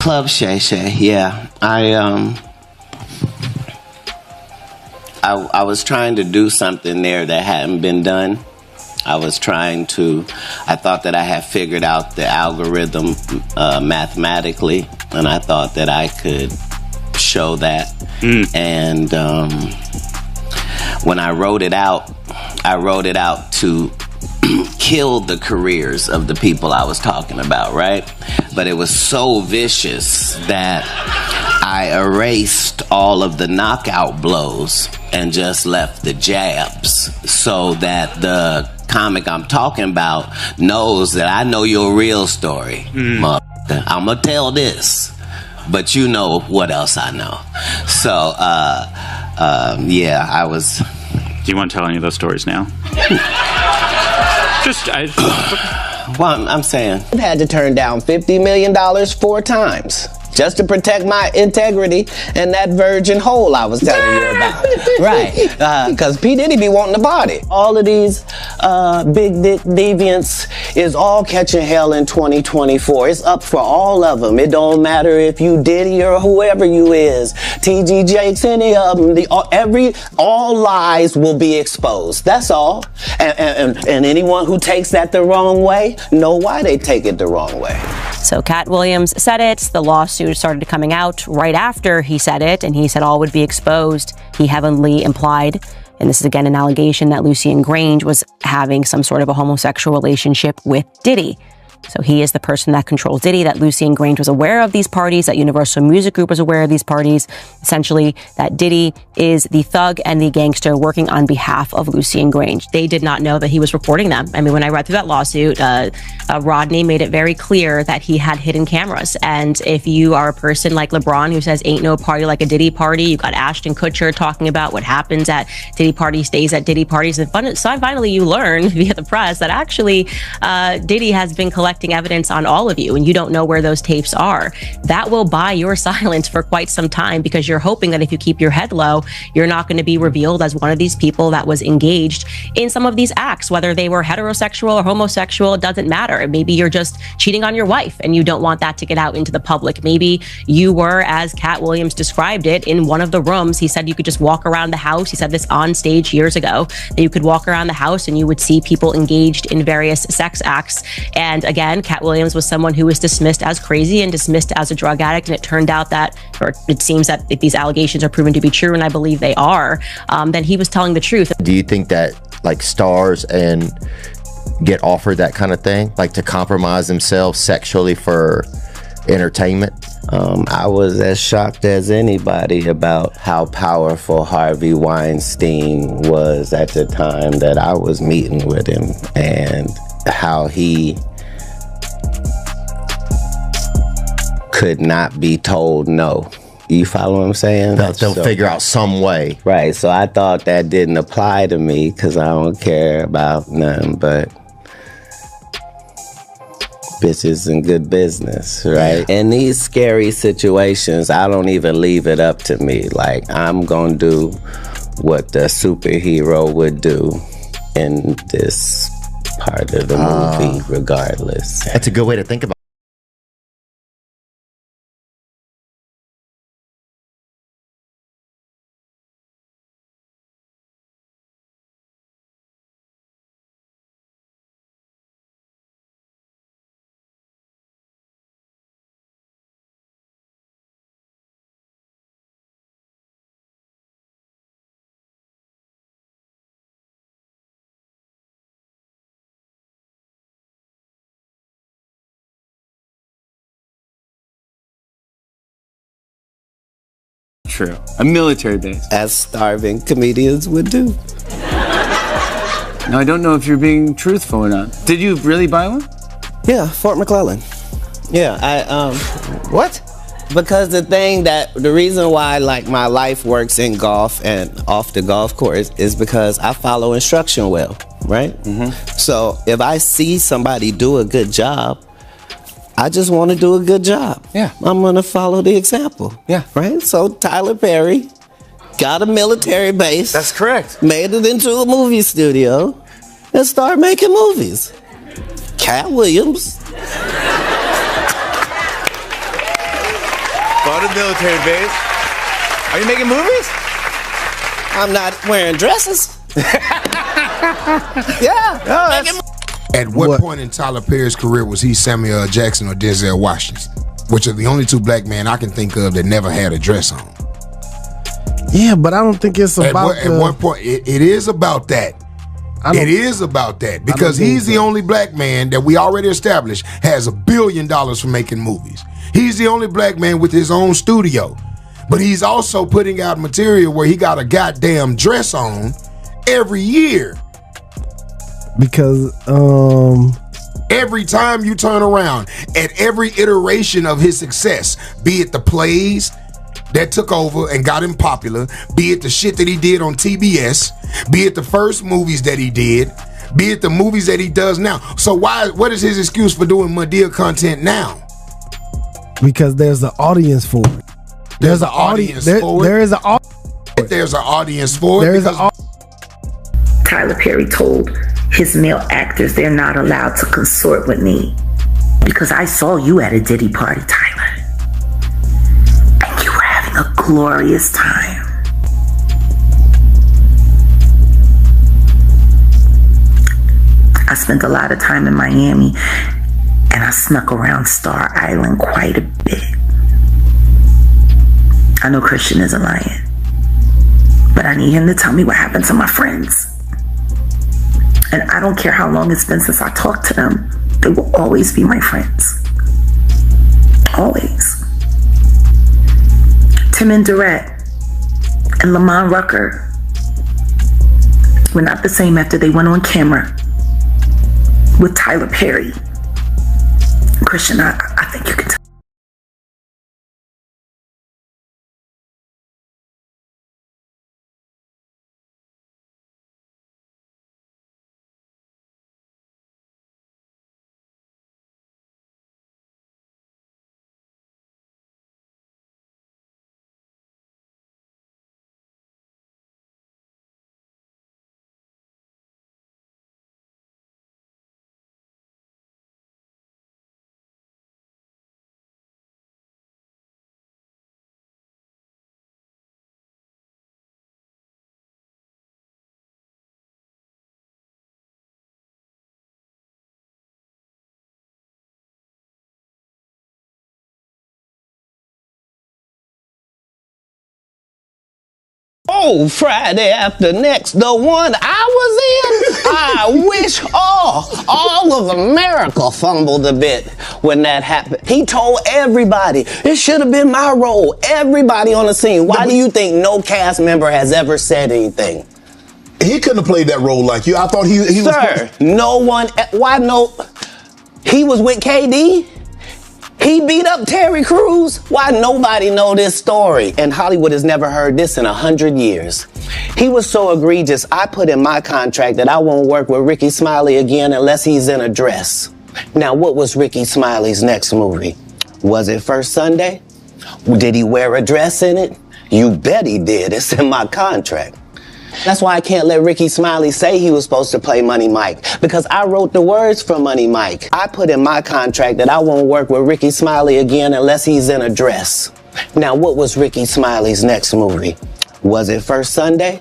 Club Shay Shay, yeah. I was trying to do something there that hadn't been done. I thought that I had figured out the algorithm mathematically, and I thought that I could show that. And when I wrote it out to kill the careers of the people I was talking about, right? But it was so vicious that I erased all of the knockout blows and just left the jabs, so that the comic I'm talking about knows that I know your real story. Motherfucker, I'm gonna tell this, but you know what else I know. So, yeah, I was... Do you want to tell any of those stories now? Well, I'm saying I've had to turn down $50 million 4 times just to protect my integrity and that virgin hole I was telling you about. Right, because P. Diddy be wanting to party. All of these big dick deviants is all catching hell in 2024. It's up for all of them. It don't matter if you Diddy or whoever you is, TG Jakes, any of them. All lies will be exposed. That's all. And anyone who takes that the wrong way, know why they take it the wrong way. So Katt Williams said it. The lawsuit started coming out right after he said it, and he said all would be exposed. He heavily implied, and this is again an allegation, that Lucien Grange was having some sort of a homosexual relationship with Diddy. So he is the person that controls Diddy, that Lucien Grange was aware of these parties, that Universal Music Group was aware of these parties, essentially that Diddy is the thug and the gangster working on behalf of Lucien Grange. They did not know that he was reporting them. I mean, when I read through that lawsuit, Rodney made it very clear that he had hidden cameras. And if you are a person like LeBron who says ain't no party like a Diddy party, you got Ashton Kutcher talking about what happens at Diddy parties stays at Diddy parties. And finally you learn via the press that actually Diddy has been collecting evidence on all of you, and you don't know where those tapes are. That will buy your silence for quite some time, because you're hoping that if you keep your head low, you're not going to be revealed as one of these people that was engaged in some of these acts, whether they were heterosexual or homosexual. It doesn't matter. Maybe you're just cheating on your wife and you don't want that to get out into the public. Maybe you were, as Katt Williams described it, in one of the rooms. He said you could just walk around the house. He said this on stage years ago, that you could walk around the house and you would see people engaged in various sex acts. And again, Katt Williams was someone who was dismissed as crazy and dismissed as a drug addict. And it turned out that, or it seems that if these allegations are proven to be true, and I believe they are, then he was telling the truth. Do you think that like stars and get offered that kind of thing, like to compromise themselves sexually for entertainment? I was as shocked as anybody about how powerful Harvey Weinstein was at the time that I was meeting with him, and how he could not be told no. You follow what I'm saying? They'll figure out some way. Right, so I thought that didn't apply to me because I don't care about nothing but bitches and good business, right? In these scary situations, I don't even leave it up to me. Like, I'm gonna do what the superhero would do in this part of the movie regardless. That's a good way to think about it. True. A military base. As starving comedians would do. Now, I don't know if you're being truthful or not. Did you really buy one? Yeah, Fort McClellan. Yeah, what? Because the reason why like my life works in golf and off the golf course is because I follow instruction well, right? So if I see somebody do a good job, I just want to do a good job. Yeah. I'm going to follow the example. Yeah. Right? So Tyler Perry got a military base. That's correct. Made it into a movie studio and started making movies. Katt Williams Go to military base. Are you making movies? I'm not wearing dresses. Yeah. No, At what point in Tyler Perry's career was he Samuel L. Jackson or Denzel Washington? Which are the only two black men I can think of that never had a dress on. Yeah, but I don't think it's about at one point, it is about that. It is about that because he's the only black man that we already established has $1 billion for making movies. He's the only black man with his own studio, but he's also putting out material where he got a goddamn dress on every year. Because every time you turn around, at every iteration of his success, be it the plays that took over and got him popular, be it the shit that he did on TBS, be it the first movies that he did, be it the movies that he does now. So what is his excuse for doing Madea content now? Because there's an audience for it. There's an audience for it. There is an There's an audience for it. Tyler Perry told his male actors they're not allowed to consort with me because I saw you at a Diddy party, Tyler. And you were having a glorious time. I spent a lot of time in Miami and I snuck around Star Island quite a bit. I know Christian isn't lying, but I need him to tell me what happened to my friends. And I don't care how long it's been since I talked to them. They will always be my friends. Always. Tim and Durrett and Lamont Rucker were not the same after they went on camera with Tyler Perry. Christian, I think you can tell. Oh, Friday after next, the one I was in, I wish all of America fumbled a bit when that happened. He told everybody, it should have been my role. Everybody on the scene. Why do you think no cast member has ever said anything? He couldn't have played that role like you. I thought he was... Sir, no one, why no, he was with KD? He beat up Terry Crews? Why nobody know this story? And Hollywood has never heard this in 100 years. He was so egregious, I put in my contract that I won't work with Ricky Smiley again unless he's in a dress. Now, what was Ricky Smiley's next movie? Was it First Sunday? Did he wear a dress in it? You bet he did. It's in my contract. That's why I can't let Ricky Smiley say he was supposed to play Money Mike, because I wrote the words for Money Mike. I put in my contract that I won't work with Ricky Smiley again unless he's in a dress. Now, what was Ricky Smiley's next movie? Was it First Sunday?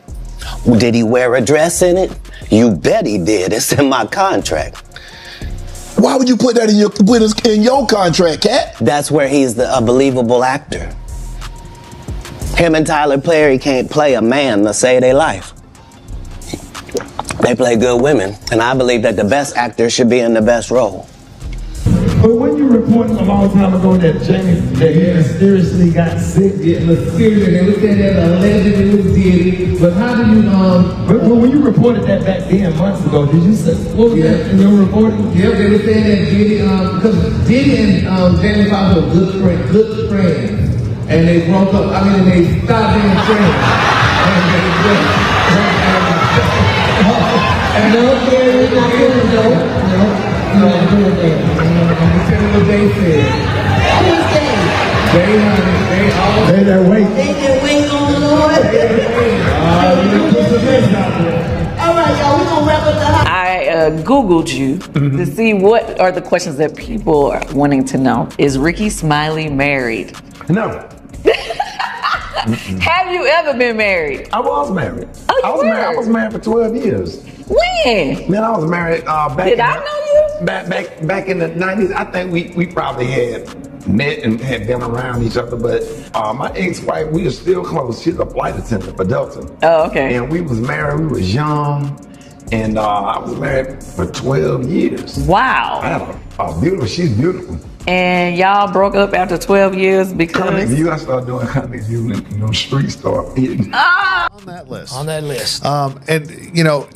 Did he wear a dress in it? You bet he did. It's in my contract. Why would you put that in your contract, Katt? That's where he's a believable actor. Him and Tyler Perry can't play a man to save their life. They play good women, and I believe that the best actor should be in the best role. But when you reported a long time ago that Jamie, that he mysteriously got sick, Mysteriously, they looked at it as allegedly was Diddy. But how do you, but when you reported that back then months ago, did you say, what was that in your reporting? Yeah, they were saying that Diddy, because Diddy and Jamie Foxx were good friends. And they broke up, they stopped being friends. And those kids, not doing though. No, doing that. I'm telling what they said. Who's they? They that wait. They that wait on the Lord. You put some mess out there. All right, y'all, we're gonna wrap up the house. I Googled you to see what are the questions that people are wanting to know. Is Ricky Smiley married? No. Have you ever been married? I was married. Oh, you were? I was married for 12 years. When? Man, I was married back. Did I know you? Back in the 90s. I think we probably had met and had been around each other, but my ex-wife, we are still close. She's a flight attendant for Delta. Oh, okay. And we was married. We was young, and I was married for 12 years. Wow. I had a beautiful. She's beautiful. And y'all broke up after 12 years because Comic View. I started doing Comic View, and you know, street start hitting. On that list. And you know,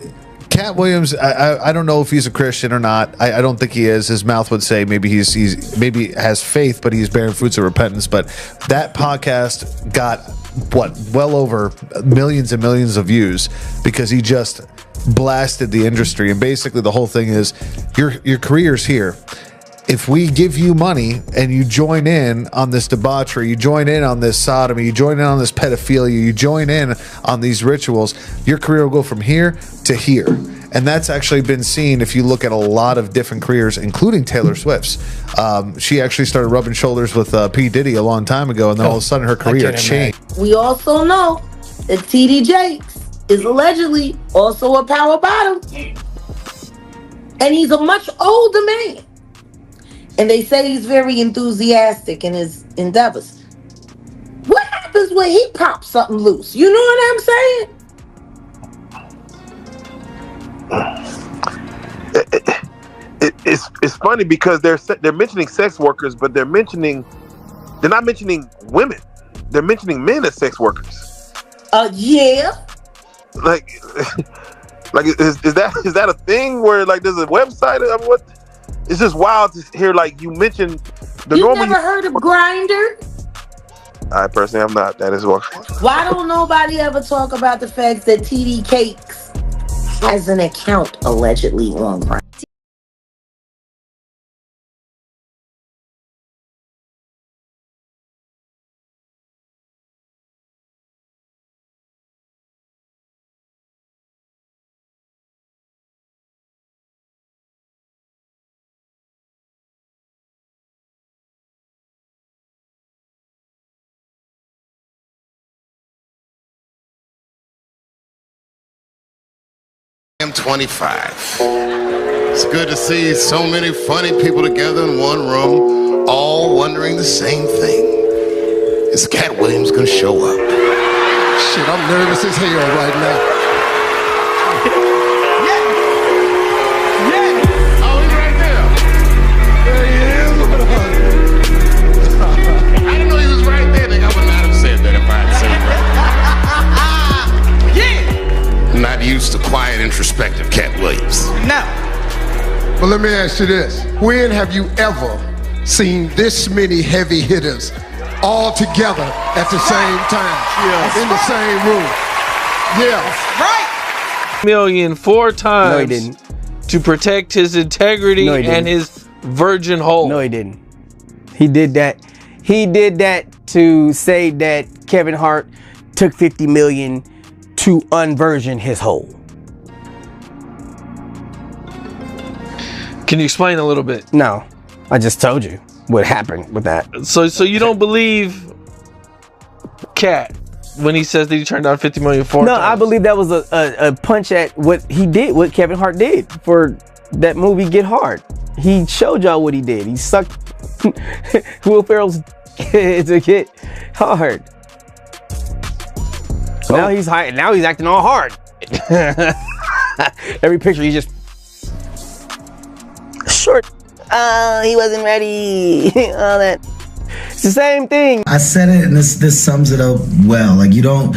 Katt Williams, I don't know if he's a Christian or not. I don't think he is. His mouth would say maybe he's maybe has faith, but he's bearing fruits of repentance. But that podcast got well over millions and millions of views because he just blasted the industry. And basically the whole thing is your career's here. If we give you money and you join in on this debauchery, you join in on this sodomy, you join in on this pedophilia, you join in on these rituals, your career will go from here to here. And that's actually been seen if you look at a lot of different careers, including Taylor Swift's. She actually started rubbing shoulders with P. Diddy a long time ago, and then all of a sudden her career changed. We also know that T.D. Jakes is allegedly also a power bottom. And he's a much older man. And they say he's very enthusiastic in his endeavors. What happens when he pops something loose? You know what I'm saying? It's funny because they're mentioning sex workers, but they're not mentioning women. They're mentioning men as sex workers. Yeah. Like is that a thing where like there's a website? I mean, what? It's just wild to hear like you mentioned the You normal. never heard of Grindr? I personally have not. That is what. Why don't nobody ever talk about the fact that TD Cakes has an account allegedly on Grindr? I'm 25. It's good to see so many funny people together in one room, all wondering the same thing. Is Katt Williams gonna show up? Shit, I'm nervous as hell right now. Oh, he's right there. There he is. I didn't know he was right there. I would not have said that if I had said that. I'm not used to quiet, introspective Katt Williams. No. But let me ask you this. When have you ever seen this many heavy hitters all together at the same time? In the same room. Yeah. Right. Million 4 times. No, he didn't. To protect his integrity and his virgin hole. No, he didn't. He did that. He did that to say that Kevin Hart took $50 million to unvirgin his hole. Can you explain a little bit? No, I just told you what happened with that. So you don't believe Katt when he says that he turned down $50 million 4 No, times? I believe that was a punch at what he did, what Kevin Hart did for that movie Get Hard. He showed y'all what he did. He sucked Will Ferrell's to get hard. Oh. Now he's high. Now he's acting all hard. Every picture he's just short. He wasn't ready. All that. It's the same thing. I said it, and this sums it up well. Like you don't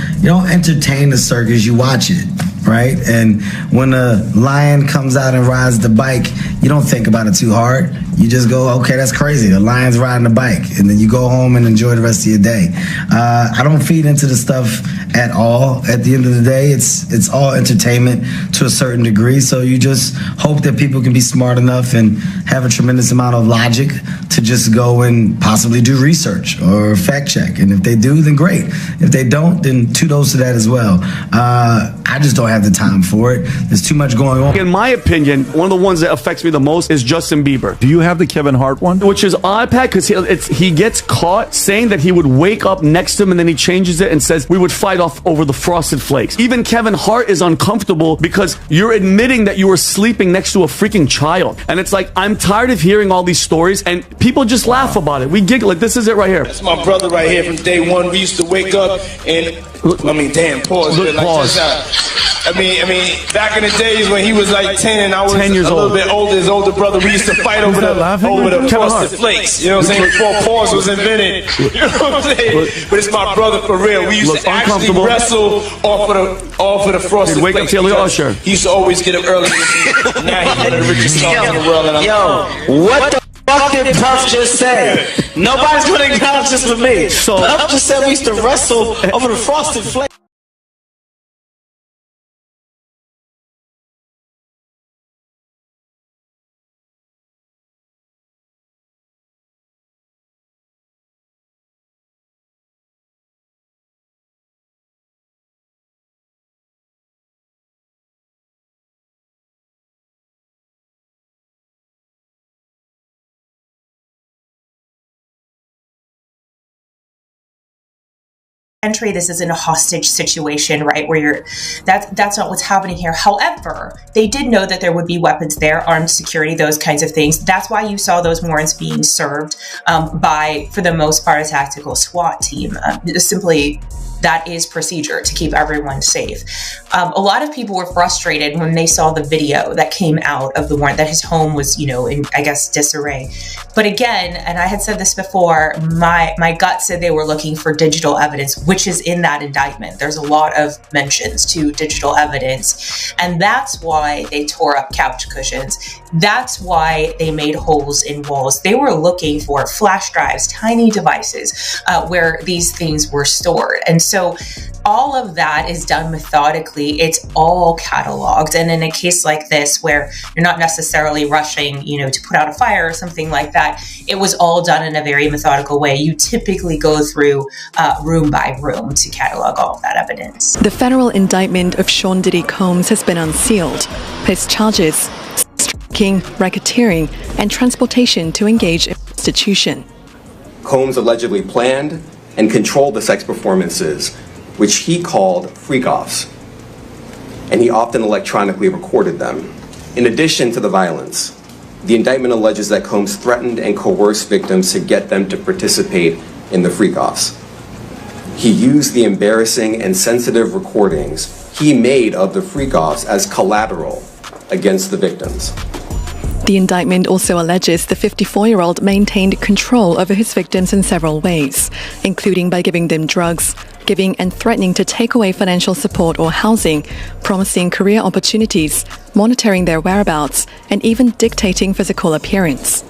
entertain the circus, you watch it, right? And when a lion comes out and rides the bike, you don't think about it too hard. You just go, okay, that's crazy. The lion's riding the bike, and then you go home and enjoy the rest of your day. I don't feed into the stuff at all. At the end of the day, it's all entertainment to a certain degree. So you just hope that people can be smart enough and have a tremendous amount of logic to just go and possibly do research or fact check. And if they do, then great. If they don't, then kudos to that as well. I just don't have the time for it. There's too much going on. In my opinion, one of the ones that affects me the most is Justin Bieber. Do you have the Kevin Hart one? Which is odd, Pat, because he gets caught saying that he would wake up next to him and then he changes it and says we would fight off over the Frosted Flakes. Even Kevin Hart is uncomfortable because you're admitting that you were sleeping next to a freaking child. And it's like, I'm tired of hearing all these stories and people just laugh about it. We giggle. Like, this is it right here. That's my brother right here from day one. We used to wake up and, damn, pause. Look, pause. I mean, back in the days when he was like 10 and I was 10 years a little bit older, his older brother, we used to fight over the Frosted Flakes. You know what I'm saying? Before pause was invented. You know what I'm saying? But it's my brother for real. We used to actually wrestle off of the Frosted Wake up Flakes. till Usher. He used to always get up early. Now he's one of the richest songs in the world. And What the fuck did Puff just say? Nobody's gonna acknowledge this for me. So Puff just said we used to wrestle over the Frosted Flakes. Entry, this isn't a hostage situation, right, where that's not what's happening here. However, they did know that there would be weapons there, armed security, those kinds of things. That's why you saw those warrants being served by, for the most part, a tactical SWAT team. Simply, that is procedure to keep everyone safe. A lot of people were frustrated when they saw the video that came out of the warrant, that his home was, in, I guess, disarray. But again, and I had said this before, my gut said they were looking for digital evidence, which is in that indictment. There's a lot of mentions to digital evidence. And that's why they tore up couch cushions. That's why they made holes in walls. They were looking for flash drives, tiny devices where these things were stored. And so all of that is done methodically. It's all cataloged. And in a case like this, where you're not necessarily rushing, to put out a fire or something like that, it was all done in a very methodical way. You typically go through room by room to catalog all of that evidence. The federal indictment of Sean Diddy Combs has been unsealed. His charges: stalking, racketeering, and transportation to engage in prostitution. Combs allegedly planned and controlled the sex performances, which he called freak-offs, and he often electronically recorded them. In addition to the violence, the indictment alleges that Combs threatened and coerced victims to get them to participate in the freak-offs. He used the embarrassing and sensitive recordings he made of the freak-offs as collateral against the victims. The indictment also alleges the 54-year-old maintained control over his victims in several ways, including by giving them drugs, giving and threatening to take away financial support or housing, promising career opportunities, monitoring their whereabouts, and even dictating physical appearance.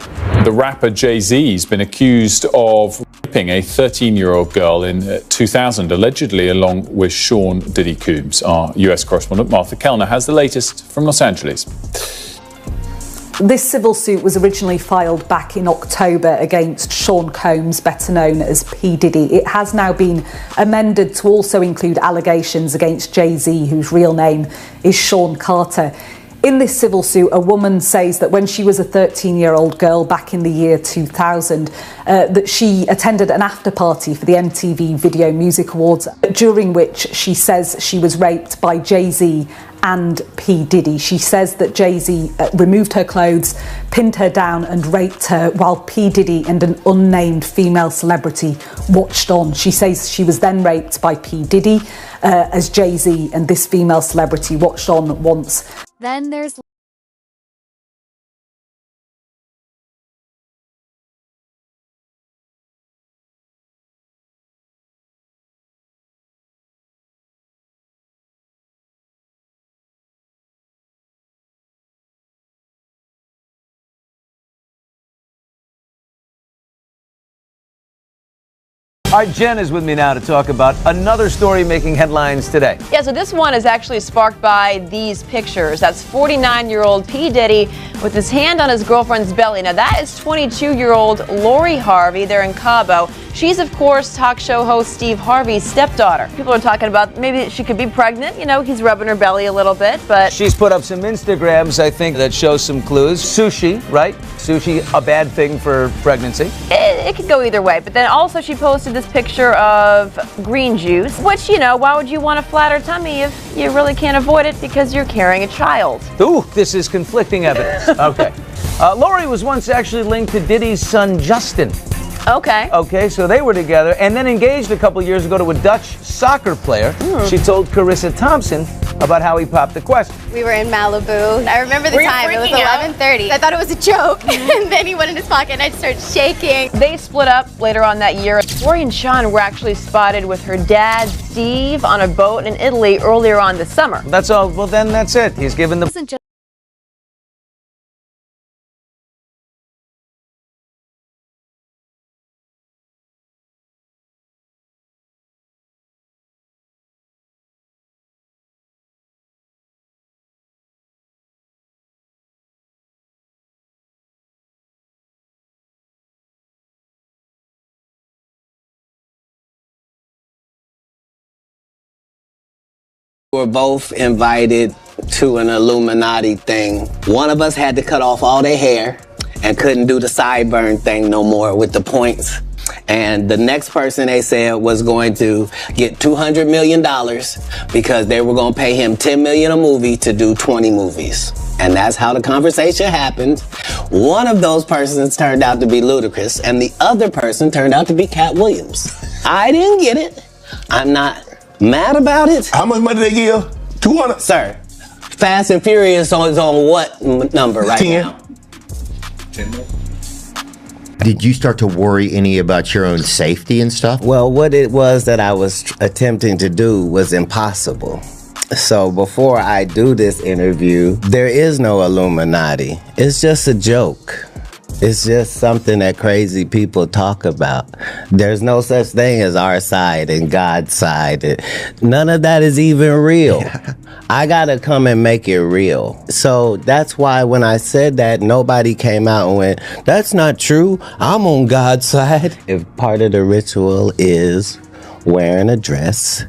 The rapper Jay-Z has been accused of raping a 13-year-old girl in 2000, allegedly along with Sean Diddy Combs. Our US correspondent Martha Kellner has the latest from Los Angeles. This civil suit was originally filed back in October against Sean Combs, better known as P. Diddy. It has now been amended to also include allegations against Jay-Z, whose real name is Sean Carter. In this civil suit, a woman says that when she was a 13-year-old girl back in the year 2000, that she attended an after party for the MTV Video Music Awards, during which she says she was raped by Jay-Z and P. Diddy. She says that Jay-Z removed her clothes, pinned her down and raped her while P. Diddy and an unnamed female celebrity watched on. She says she was then raped by P. Diddy as Jay-Z and this female celebrity watched on once. Then there's All right, Jen is with me now to talk about another story making headlines today. Yeah, so this one is actually sparked by these pictures. That's 49-year-old P. Diddy with his hand on his girlfriend's belly. Now, that is 22-year-old Lori Harvey. They're in Cabo. She's, of course, talk show host Steve Harvey's stepdaughter. People are talking about maybe she could be pregnant. You know, he's rubbing her belly a little bit, but... She's put up some Instagrams, I think, that show some clues. Sushi, right? Sushi, a bad thing for pregnancy. It could go either way. But then also she posted this picture of green juice, which, you know, why would you want a flatter tummy if you really can't avoid it because you're carrying a child? Ooh, this is conflicting evidence. Okay. Lori was once actually linked to Diddy's son, Justin. Okay. Okay, so they were together and then engaged a couple years ago to a Dutch soccer player. She told Carissa Thompson about how he popped the question. We were in Malibu. I remember the Were you time. It was freaking out? 11:30. I thought it was a joke, and then he went in his pocket, and I started shaking. They split up later on that year. Lori and Sean were actually spotted with her dad, Steve, on a boat in Italy earlier on this summer. That's all. Well, then that's it. He's given the... Were both invited to an Illuminati thing. One of us had to cut off all their hair and couldn't do the sideburn thing no more with the points. And the next person they said was going to get $200 million because they were going to pay him $10 million a movie to do 20 movies. And that's how the conversation happened. One of those persons turned out to be Ludacris, and the other person turned out to be Katt Williams. I didn't get it. I'm not mad about it. How much money they give? 200? Sir, Fast and Furious is on what number right 10. now? 10. Did you start to worry any about your own safety and stuff? Well, what it was that I was attempting to do was impossible. So before I do this interview, there is no Illuminati. It's just a joke. It's just something that crazy people talk about. There's no such thing as our side and God's side. None of that is even real. I gotta come and make it real. So that's why when I said that, nobody came out and went, that's not true. I'm on God's side. If part of the ritual is wearing a dress,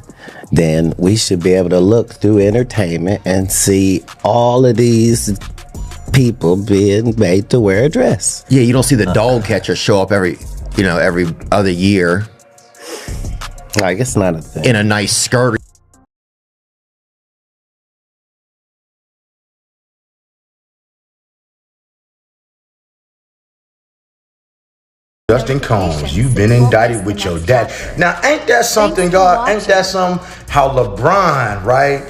then we should be able to look through entertainment and see all of these people being made to wear a dress. Yeah, you don't see the dog catcher show up every other year. Like, it's not a thing. In a nice skirt. Justin Combs, you've been indicted with your dad. Now, ain't that something, God? Ain't that something? How LeBron, right,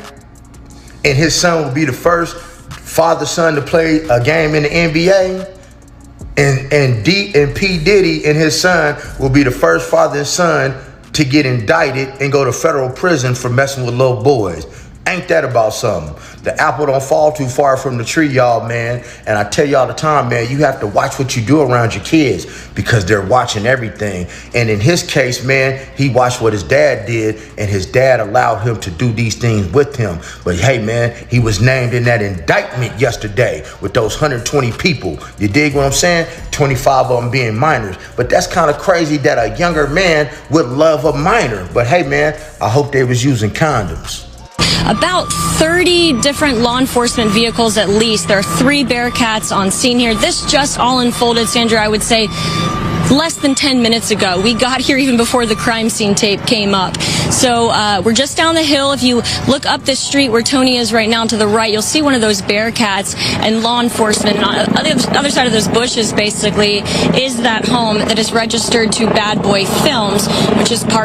and his son will be the first father-son to play a game in the NBA, and P. Diddy and his son will be the first father and son to get indicted and go to federal prison for messing with little boys. Ain't that about something? The apple don't fall too far from the tree, y'all, man. And I tell y'all all the time, man, you have to watch what you do around your kids because they're watching everything. And in his case, man, he watched what his dad did, and his dad allowed him to do these things with him. But hey, man, he was named in that indictment yesterday with those 120 people. You dig what I'm saying? 25 of them being minors. But that's kind of crazy that a younger man would love a minor. But hey, man, I hope they was using condoms. About 30 different law enforcement vehicles at least. There are 3 Bearcats on scene here. This just all unfolded, Sandra, I would say less than 10 minutes ago. We got here even before the crime scene tape came up. So we're just down the hill. If you look up this street where Tony is right now to the right, you'll see one of those Bearcats and law enforcement. And on the other side of those bushes, basically, is that home that is registered to Bad Boy Films, which is part